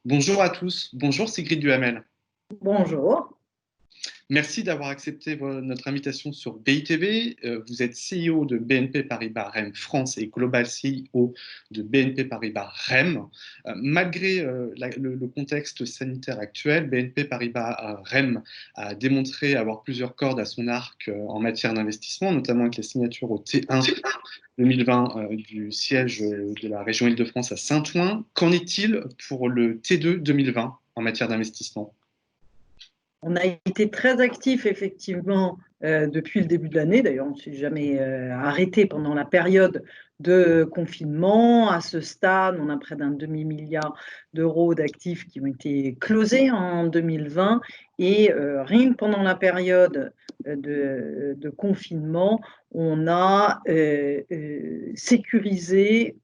Bonjour à tous, bonjour Sigrid Duhamel. Bonjour. Merci d'avoir accepté notre invitation sur BITV. Vous êtes CEO de BNP Paribas REM France et Global CEO de BNP Paribas REM. Malgré le contexte sanitaire actuel, BNP Paribas REM a démontré avoir plusieurs cordes à son arc en matière d'investissement, notamment avec la signature au T1 2020 du siège de la région Île-de-France à Saint-Ouen. Qu'en est-il pour le T2 2020 en matière d'investissement? On a été très actifs effectivement depuis le début de l'année. D'ailleurs, on ne s'est jamais arrêté pendant la période de confinement. À ce stade, on a près d'un demi-milliard d'euros d'actifs qui ont été closés en 2020. Et rien que pendant la période de confinement, on a sécurisé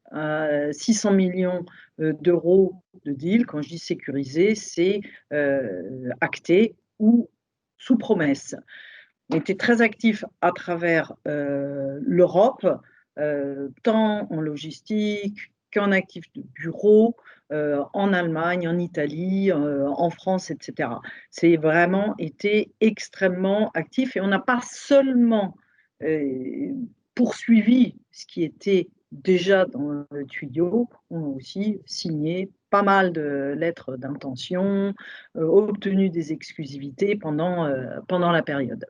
600 millions d'euros de deals. Quand je dis sécurisé, c'est acté ou sous promesse. On était très actifs à travers l'Europe, tant en logistique qu'en actifs de bureau, en Allemagne, en Italie, en France, etc. C'est vraiment été extrêmement actif et on n'a pas seulement poursuivi ce qui était déjà dans le tuyau, on a aussi signé pas mal de lettres d'intention, obtenu des exclusivités pendant la période.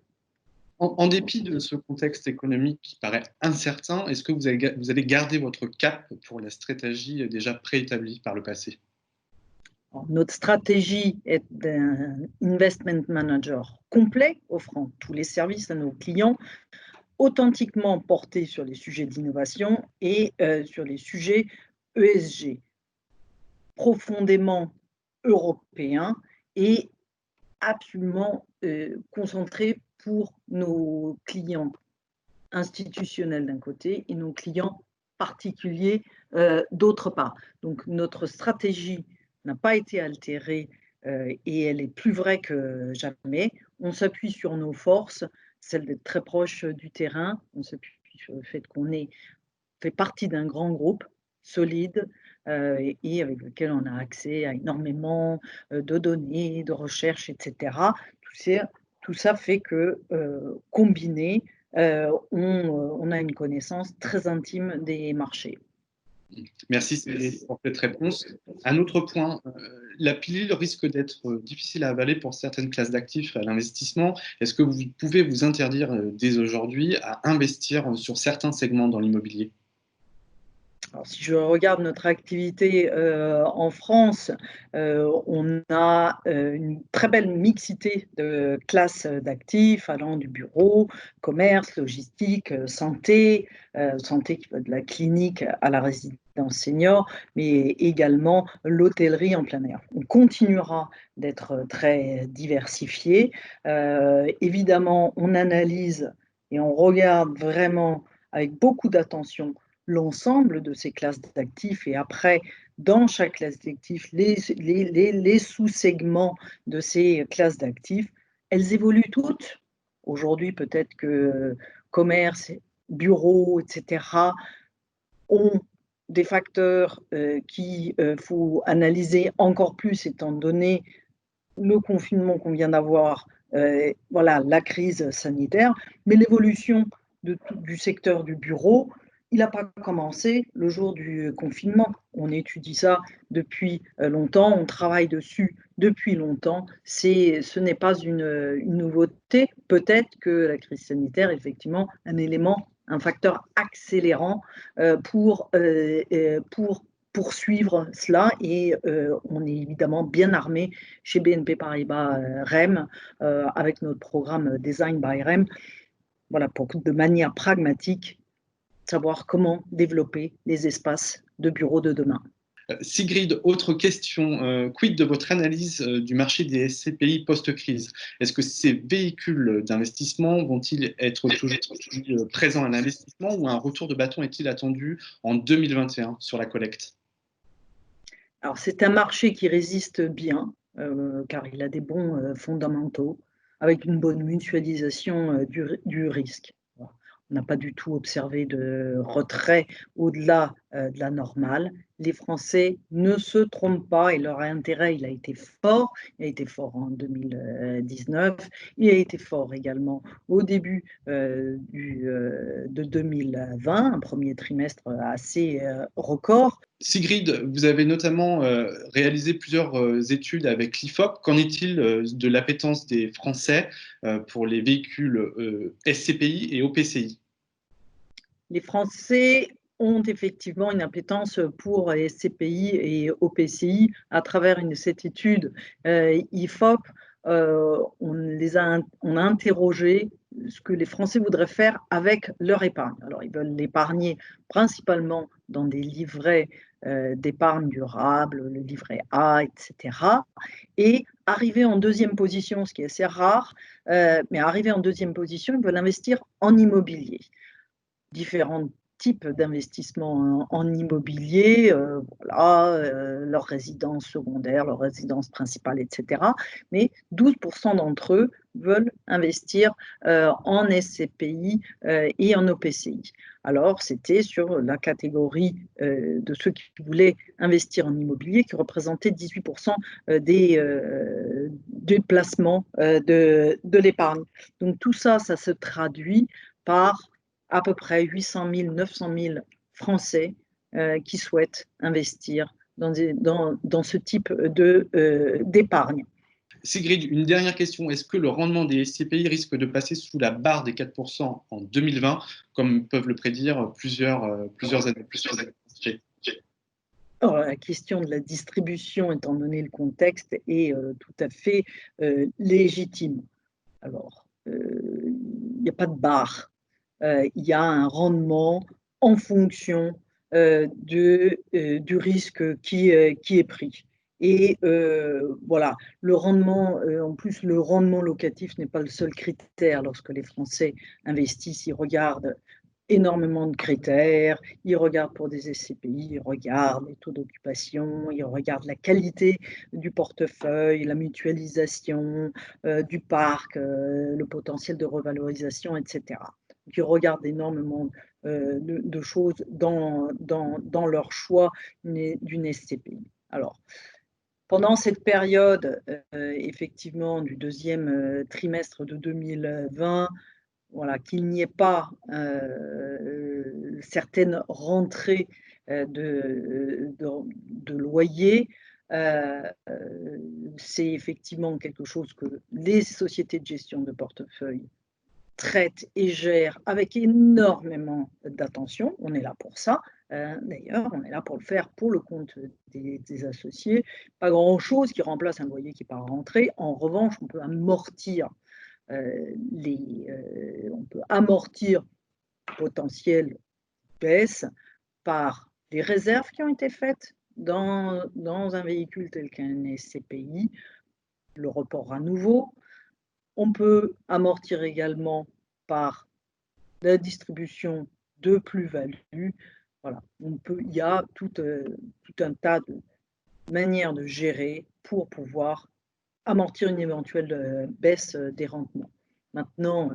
En dépit de ce contexte économique qui paraît incertain, est-ce que vous allez garder votre cap pour la stratégie déjà préétablie par le passé? Notre stratégie est d'un investment manager complet, offrant tous les services à nos clients, authentiquement portés sur les sujets d'innovation et sur les sujets ESG, profondément européens et absolument concentrés pour nos clients institutionnels d'un côté et nos clients particuliers d'autre part. Donc notre stratégie n'a pas été altérée et elle est plus vraie que jamais. On s'appuie sur nos forces, celle d'être très proche du terrain, on s'appuie sur le fait qu'on fait partie d'un grand groupe solide et avec lequel on a accès à énormément de données, de recherches, etc. Tout ça fait que, combiné, on a une connaissance très intime des marchés. Merci pour cette réponse. Un autre point, la pilule risque d'être difficile à avaler pour certaines classes d'actifs à l'investissement. Est-ce que vous pouvez vous interdire dès aujourd'hui à investir sur certains segments dans l'immobilier? Alors, si je regarde notre activité en France, on a une très belle mixité de classes d'actifs allant du bureau, commerce, logistique, santé, santé qui va de la clinique à la résidence senior, mais également l'hôtellerie en plein air. On continuera d'être très diversifié. Évidemment, on analyse et on regarde vraiment avec beaucoup d'attention l'ensemble de ces classes d'actifs et après, dans chaque classe d'actifs, les sous-segments de ces classes d'actifs, elles évoluent toutes. Aujourd'hui, peut-être que commerce, bureaux, etc., ont des facteurs qu'il faut analyser encore plus étant donné le confinement qu'on vient d'avoir, voilà, la crise sanitaire, mais l'évolution du secteur du bureau, il n'a pas commencé le jour du confinement. On étudie ça depuis longtemps, on travaille dessus depuis longtemps. Ce n'est pas une nouveauté. Peut-être que la crise sanitaire est effectivement un élément, un facteur accélérant pour poursuivre cela et on est évidemment bien armé chez BNP Paribas REM avec notre programme Design by REM, voilà, pour de manière pragmatique savoir comment développer les espaces de bureaux de demain. Sigrid, autre question. Quid de votre analyse du marché des SCPI post-crise? Est-ce que ces véhicules d'investissement vont-ils être toujours présents à l'investissement ou un retour de bâton est-il attendu en 2021 sur la collecte? Alors, c'est un marché qui résiste bien, car il a des bons fondamentaux, avec une bonne mutualisation du risque. On n'a pas du tout observé de retrait au-delà de la normale. Les Français ne se trompent pas et leur intérêt, il a été fort. Il a été fort en 2019. Il a été fort également au début de 2020, un premier trimestre assez record. Sigrid, vous avez notamment réalisé plusieurs études avec l'IFOP. Qu'en est-il de l'appétence des Français pour les véhicules SCPI et OPCI? Les Français ont effectivement une appétence pour les SCPI et OPCI à travers cette étude IFOP. On a interrogé ce que les Français voudraient faire avec leur épargne. Alors, ils veulent l'épargner principalement dans des livrets d'épargne durable, le livret A, etc. Et arriver en deuxième position, ce qui est assez rare, mais arriver en deuxième position, ils veulent investir en immobilier. Différents types d'investissements en immobilier, leur résidence secondaire, leur résidence principale, etc. Mais 12% d'entre eux veulent investir en SCPI et en OPCI. Alors, c'était sur la catégorie de ceux qui voulaient investir en immobilier qui représentait 18% des placements de l'épargne. Donc, tout ça, ça se traduit par à peu près 800 000, 900 000 Français qui souhaitent investir dans ce type d'épargne. Sigrid, une dernière question. Est-ce que le rendement des SCPI risque de passer sous la barre des 4% en 2020, comme peuvent le prédire plusieurs années plus? Alors, la question de la distribution, étant donné le contexte, est tout à fait légitime. Alors, il n'y a pas de barre. Il y a un rendement en fonction du risque qui est pris. Et voilà, le rendement, en plus, le rendement locatif n'est pas le seul critère lorsque les Français investissent. Ils regardent énormément de critères, ils regardent pour des SCPI, ils regardent les taux d'occupation, ils regardent la qualité du portefeuille, la mutualisation du parc, le potentiel de revalorisation, etc. Donc, ils regardent énormément de choses dans leur choix d'une SCPI. Alors, pendant cette période, effectivement, du deuxième trimestre de 2020, voilà, qu'il n'y ait pas certaines rentrées de loyers, c'est effectivement quelque chose que les sociétés de gestion de portefeuille traitent et gèrent avec énormément d'attention. On est là pour ça. D'ailleurs, on est là pour le faire pour le compte des associés. Pas grand-chose qui remplace un loyer qui n'est pas rentré. En revanche, on peut amortir on peut amortir potentielle baisse par les réserves qui ont été faites dans un véhicule tel qu'un SCPI, le report à nouveau. On peut amortir également par la distribution de plus-value. Voilà, il y a tout un tas de manières de gérer pour pouvoir amortir une éventuelle baisse des rendements. Maintenant,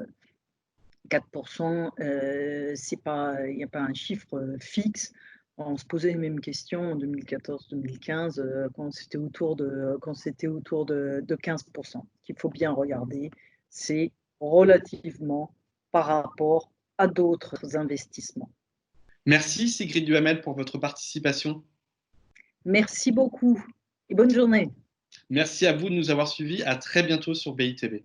4%, il n'y a pas un chiffre fixe. On se posait les mêmes questions en 2014-2015 quand c'était autour de 15%. Ce qu'il faut bien regarder, c'est relativement par rapport à d'autres investissements. Merci Sigrid Duhamel pour votre participation. Merci beaucoup et bonne journée. Merci à vous de nous avoir suivis. À très bientôt sur BITV.